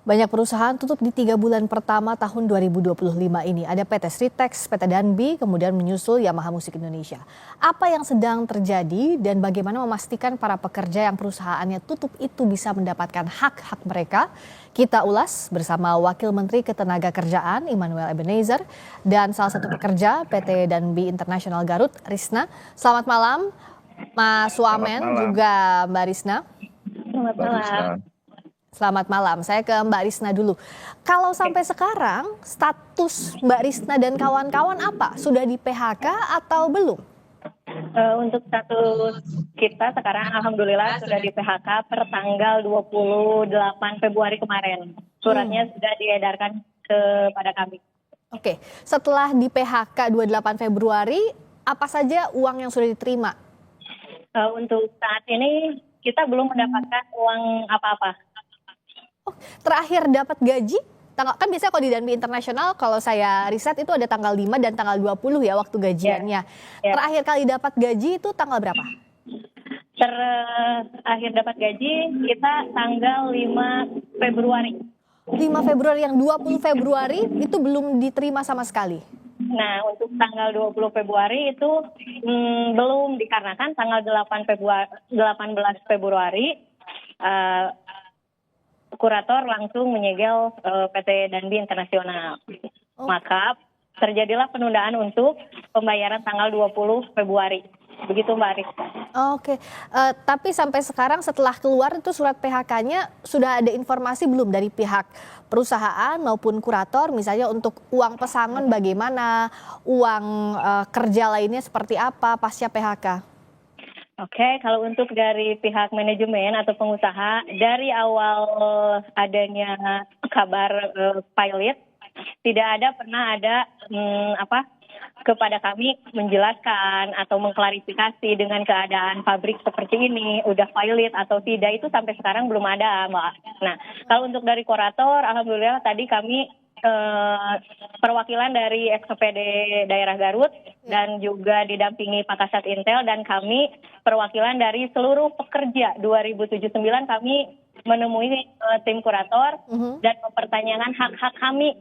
Banyak perusahaan tutup di 3 bulan pertama tahun 2025 ini. Ada PT Sritex, PT Danbi, kemudian menyusul Yamaha Musik Indonesia. Apa yang sedang terjadi dan bagaimana memastikan para pekerja yang perusahaannya tutup itu bisa mendapatkan hak-hak mereka? Kita ulas bersama Wakil Menteri Ketenagakerjaan Immanuel Ebenezer dan salah satu pekerja PT Danbi International Garut, Risna. Selamat malam, Mas Wamen, juga Mbak Risna. Selamat malam. Selamat malam, saya ke Mbak Risna dulu. Kalau sampai sekarang status Mbak Risna dan kawan-kawan apa? Sudah di PHK atau belum? Untuk status kita sekarang alhamdulillah sudah di PHK per tanggal 28 Februari kemarin. Suratnya sudah diedarkan kepada kami. Oke, setelah di PHK 28 Februari, apa saja uang yang sudah diterima? Untuk saat ini kita belum mendapatkan uang apa-apa. Terakhir dapat gaji, kan biasanya kalau di Danbi Internasional kalau saya riset itu ada tanggal 5 dan tanggal 20 ya waktu gajiannya. Ya. Terakhir kali dapat gaji itu tanggal berapa? Terakhir dapat gaji kita tanggal 5 Februari. 5 Februari, yang 20 Februari itu belum diterima sama sekali. Nah, untuk tanggal 20 Februari itu belum, dikarenakan tanggal 18 Februari kurator langsung menyegel PT Danbi Internasional. Maka terjadilah penundaan untuk pembayaran tanggal 20 Februari. Begitu Mbak Aris. Oke, tapi sampai sekarang setelah keluar itu surat PHK-nya sudah ada informasi belum dari pihak perusahaan maupun kurator, misalnya untuk uang pesangon bagaimana, uang kerja lainnya seperti apa pasca PHK? Oke, kalau untuk dari pihak manajemen atau pengusaha, dari awal adanya kabar pilot, tidak pernah ada kepada kami menjelaskan atau mengklarifikasi dengan keadaan pabrik seperti ini, udah pilot atau tidak, itu sampai sekarang belum ada, Mbak. Nah, kalau untuk dari kurator, alhamdulillah tadi kami perwakilan dari SPPD daerah Garut dan juga didampingi Pak Kasat Intel, dan kami perwakilan dari seluruh pekerja 2079 kami menemui tim kurator dan mempertanyakan hak-hak kami.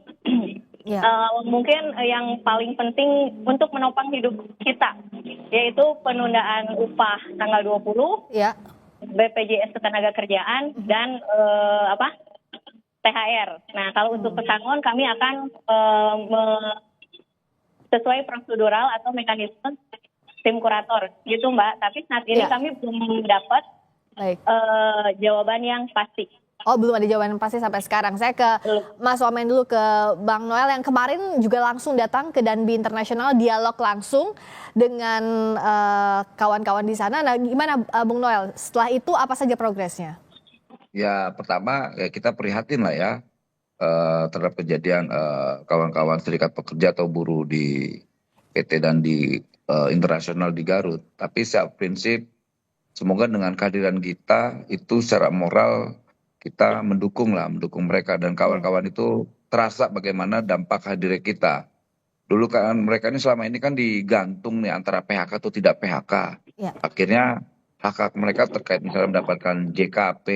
Mungkin yang paling penting untuk menopang hidup kita, yaitu penundaan upah tanggal 20, BPJS Ketenagakerjaan, dan THR. Nah, kalau untuk pesangon kami akan sesuai prosedural atau mekanisme tim kurator, gitu Mbak. Tapi saat ini kami belum dapat jawaban yang pasti. Oh, belum ada jawaban pasti sampai sekarang. Saya ke Mas Wamen dulu, ke Bang Noel yang kemarin juga langsung datang ke Danbi Internasional, dialog langsung dengan kawan-kawan di sana. Nah, gimana Bung Noel? Setelah itu apa saja progresnya? Ya, pertama kita prihatin lah ya terhadap kejadian kawan-kawan serikat pekerja atau buruh di PT dan di internasional di Garut. Tapi secara prinsip semoga dengan kehadiran kita itu secara moral kita mendukung mereka, dan kawan-kawan itu terasa bagaimana dampak hadirnya kita. Dulu kan mereka ini selama ini kan digantung nih antara PHK atau tidak PHK. Akhirnya hak-hak mereka terkait misalnya mendapatkan JKP,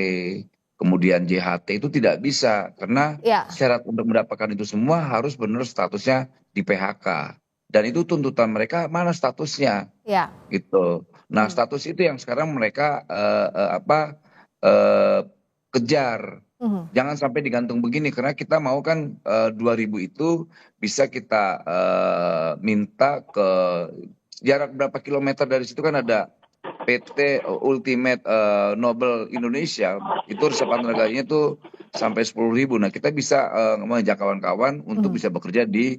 kemudian JHT itu tidak bisa, karena syarat untuk mendapatkan itu semua harus benar statusnya di PHK. Dan itu tuntutan mereka, mana statusnya, gitu. Nah, status itu yang sekarang mereka kejar. Jangan sampai digantung begini, karena kita mau kan 2000 itu bisa kita minta ke jarak berapa kilometer dari situ, kan ada PT Ultimate Nobel Indonesia, itu resepan harganya tuh sampai 10.000. Nah, kita bisa mengajak kawan-kawan untuk bisa bekerja di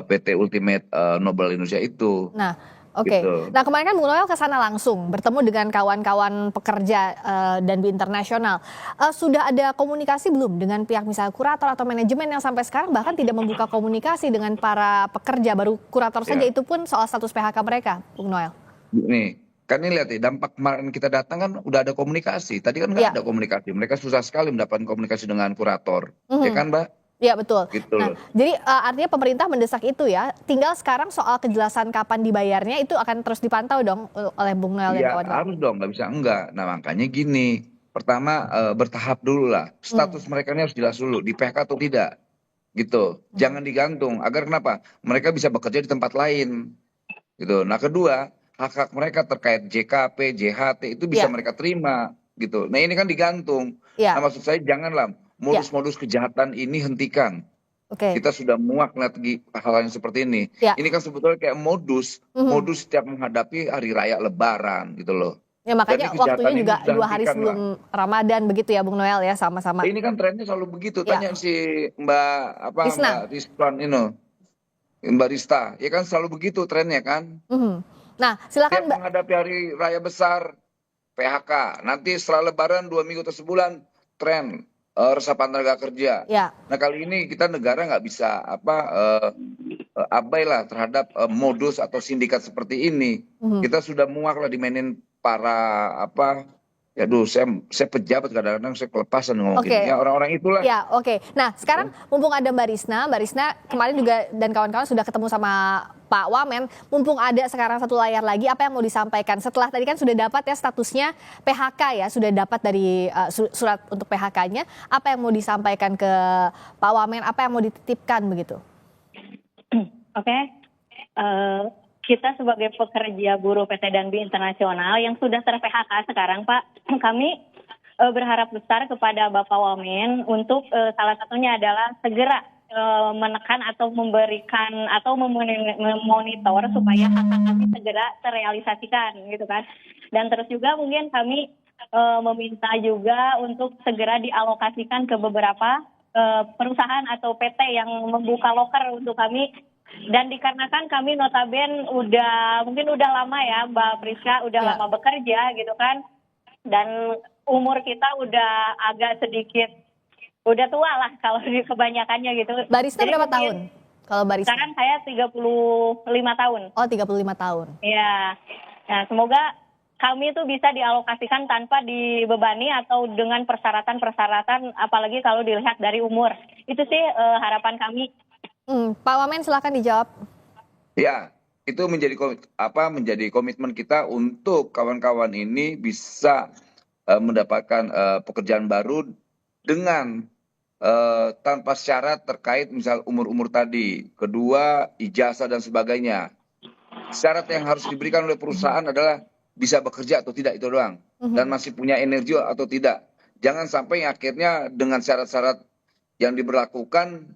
PT Ultimate Nobel Indonesia itu. Nah, oke. Nah, kemarin kan Bung Noel ke sana langsung bertemu dengan kawan-kawan pekerja Danbi Internasional. Sudah ada komunikasi belum dengan pihak misalnya kurator atau manajemen yang sampai sekarang bahkan tidak membuka komunikasi dengan para pekerja, baru kurator saja, itu pun soal status PHK mereka, Bung Noel? Nih, kan ini lihat ya, dampak kemarin kita datang kan udah ada komunikasi. Tadi kan nggak ada komunikasi. Mereka susah sekali mendapatkan komunikasi dengan kurator. Ya kan, Mbak? Iya, betul. Gitu. Nah, jadi artinya pemerintah mendesak itu ya. Tinggal sekarang soal kejelasan kapan dibayarnya itu akan terus dipantau dong oleh Bung Noel dan kawan-kawan. Harus dong, nggak bisa enggak. Nah, makanya gini, pertama bertahap dulu lah. Status mereka ini harus jelas dulu, di PHK atau tidak, gitu. Jangan digantung. Agar kenapa? Mereka bisa bekerja di tempat lain, gitu. Nah kedua, hak-hak mereka terkait JKP, JHT itu bisa Ya, mereka terima, gitu. Nah ini kan digantung. Nah ya, maksud saya janganlah ya. modus-modus kejahatan ini hentikan. Oke. Kita sudah muak lihat hal-hal yang seperti ini. Ya. Ini kan sebetulnya kayak modus Mhm. setiap menghadapi hari raya Lebaran gitu loh. Ya Dan makanya ini waktunya kejahatan ini juga sudah 2 hari hentikan lah. sebelum Ramadan begitu ya Bung Noel ya, sama-sama. Ini kan trennya selalu begitu. Ya, Tanya si Mbak Risna. Rizwan Mbak Rista, ya kan selalu begitu trennya kan. Mhm. Nah, silakan Tiap Mbak. menghadapi hari raya besar PHK. Nanti setelah Lebaran 2 minggu atau sebulan tren resapan tenaga kerja. Ya. Nah kali ini kita negara nggak bisa abai lah terhadap modus atau sindikat seperti ini. Mhm. Kita sudah muak lah dimainin para ya aduh saya pejabat kadang-kadang saya kelepasan ngomong gini. Oke. Ya orang-orang itulah. Ya, oke. Nah, sekarang mumpung ada Mbak Risna kemarin juga dan kawan-kawan sudah ketemu sama Pak Wamen, mumpung ada sekarang satu layar lagi, apa yang mau disampaikan? Setelah tadi kan sudah dapat ya statusnya PHK ya, sudah dapat dari surat untuk PHK-nya, apa yang mau disampaikan ke Pak Wamen, apa yang mau dititipkan begitu? Oke. Kita sebagai pekerja buruh PT Danbi Internasional yang sudah ter-PHK sekarang, Pak, kami berharap besar kepada Bapak Wamen untuk salah satunya adalah segera menekan atau memberikan atau memonitor supaya hak-hak kami segera terrealisasikan gitu kan. Dan terus juga mungkin kami meminta juga untuk segera dialokasikan ke beberapa perusahaan atau PT yang membuka loker untuk kami. Dan dikarenakan kami notaben mungkin udah lama ya Mbak Priska, udah Ya. lama bekerja gitu kan. Dan umur kita udah agak sedikit, udah tua lah kalau kebanyakannya gitu. Mbak Risna Jadi berapa mungkin tahun? Kalau Mbak Risna? sekarang saya 35 tahun. Oh, 35 tahun. Ya, nah semoga kami itu bisa dialokasikan tanpa dibebani atau dengan persyaratan-persyaratan, apalagi kalau dilihat dari umur. Itu sih harapan kami. Pak Wamen silakan dijawab. Ya, itu menjadi komitmen kita untuk kawan-kawan ini bisa mendapatkan pekerjaan baru dengan tanpa syarat terkait misal umur-umur tadi, kedua ijazah dan sebagainya. Syarat yang harus diberikan oleh perusahaan adalah bisa bekerja atau tidak, itu doang, dan masih punya energi atau tidak. Jangan sampai akhirnya dengan syarat-syarat yang diberlakukan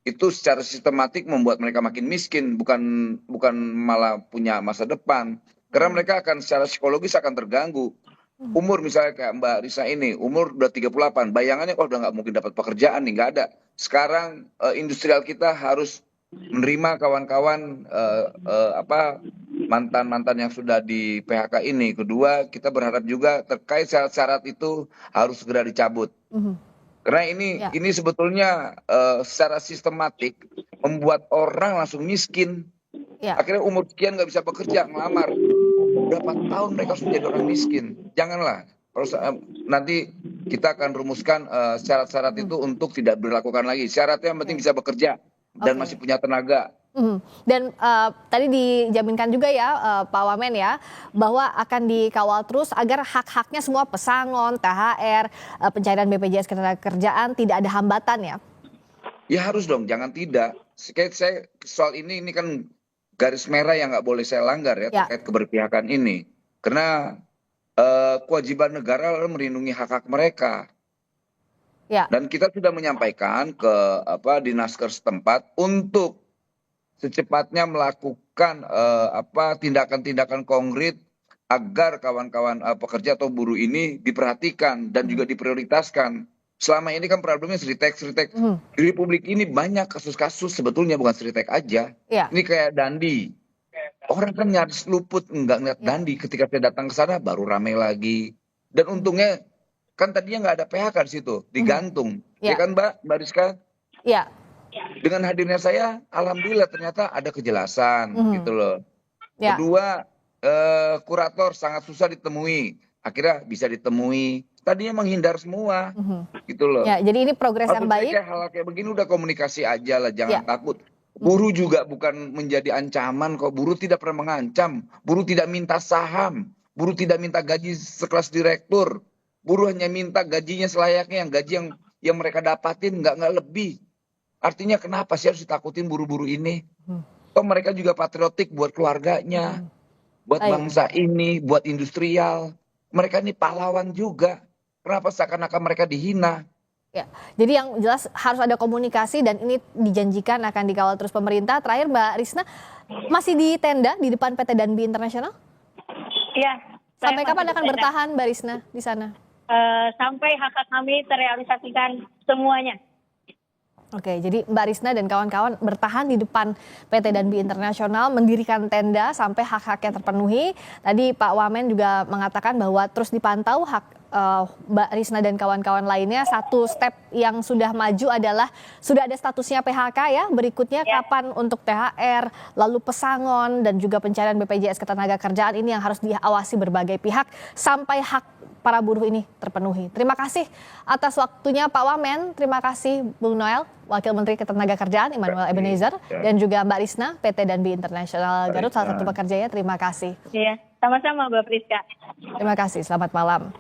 itu secara sistematik membuat mereka makin miskin, bukan malah punya masa depan, karena mereka akan secara psikologis akan terganggu. Umur misalnya kayak Mbak Risa ini umur udah 38, bayangannya udah nggak mungkin dapat pekerjaan nih, nggak ada. Sekarang industrial kita harus menerima kawan-kawan mantan-mantan yang sudah di PHK ini. Kedua, kita berharap juga terkait syarat-syarat itu harus segera dicabut. Karena Ya. ini sebetulnya secara sistematik membuat orang langsung miskin. Ya. Akhirnya umur sekian nggak bisa bekerja, ngelamar. Berapa tahun mereka sudah jadi orang miskin. Janganlah. Nanti kita akan rumuskan syarat-syarat itu untuk tidak dilakukan lagi. Syaratnya yang penting bisa bekerja dan Oke. masih punya tenaga. Dan tadi dijaminkan juga ya Pak Wamen ya, bahwa akan dikawal terus agar hak-haknya semua pesangon, THR, pencairan BPJS Ketenagakerjaan tidak ada hambatan ya. Ya harus dong, jangan tidak. Saya soal ini kan garis merah yang nggak boleh saya langgar ya Ya. terkait keberpihakan ini. Karena kewajiban negara adalah melindungi hak-hak mereka. Ya. Dan kita sudah menyampaikan ke Dinasker setempat untuk secepatnya melakukan tindakan-tindakan konkret agar kawan-kawan pekerja atau buruh ini diperhatikan dan juga diprioritaskan. Selama ini kan problemnya Sritek. Di Republik ini banyak kasus-kasus sebetulnya, bukan Sritek aja. Ya. Ini kayak Dandi. Orang kan nyaris luput nggak ngeliat Dandi, ketika saya datang ke sana baru ramai lagi. Dan untungnya kan tadinya nggak ada PHK di situ, digantung. Ya Ya. kan Mbak Rizka? Ya. Dengan hadirnya saya, alhamdulillah ternyata ada kejelasan gitu loh. Ya. Kedua, kurator sangat susah ditemui, akhirnya bisa ditemui. Tadinya menghindar semua, gitu loh. Ya, jadi ini progres yang Maksud saya baik. kayak hal kayak begini udah komunikasi aja lah, jangan Ya. takut. Buruh juga bukan menjadi ancaman kok. Buruh tidak pernah mengancam. Buruh tidak minta saham. Buruh tidak minta gaji sekelas direktur. Buruh hanya minta gajinya selayaknya, yang gaji yang mereka dapatin nggak lebih. Artinya kenapa sih harus ditakutin buruh-buruh ini? Toh mereka juga patriotik buat keluarganya, buat Baik. bangsa ini, buat industrial. Mereka ini pahlawan juga. Kenapa seakan-akan mereka dihina? Ya, jadi yang jelas harus ada komunikasi dan ini dijanjikan akan dikawal terus pemerintah. Terakhir Mbak Risna, masih di tenda di depan PT Danbi Internasional? Iya. Sampai kapan akan bertahan Mbak Risna di sana? Sampai hak-hak kami terrealisasikan semuanya. Oke, jadi Mbak Risna dan kawan-kawan bertahan di depan PT Danbi Internasional, mendirikan tenda sampai hak-haknya terpenuhi. Tadi Pak Wamen juga mengatakan bahwa terus dipantau hak Mbak Risna dan kawan-kawan lainnya. Satu step yang sudah maju adalah sudah ada statusnya PHK ya. Berikutnya kapan untuk THR, lalu pesangon dan juga pencarian BPJS Ketenagakerjaan ini yang harus diawasi berbagai pihak sampai hak para buruh ini terpenuhi. Terima kasih atas waktunya Pak Wamen, terima kasih Bung Noel, Wakil Menteri Ketenagakerjaan Immanuel Ebenezer, dan juga Mbak Risna, PT Danbi Internasional Garut, salah satu pekerjanya, terima kasih. Iya, sama-sama Mbak Priska. Terima kasih, selamat malam.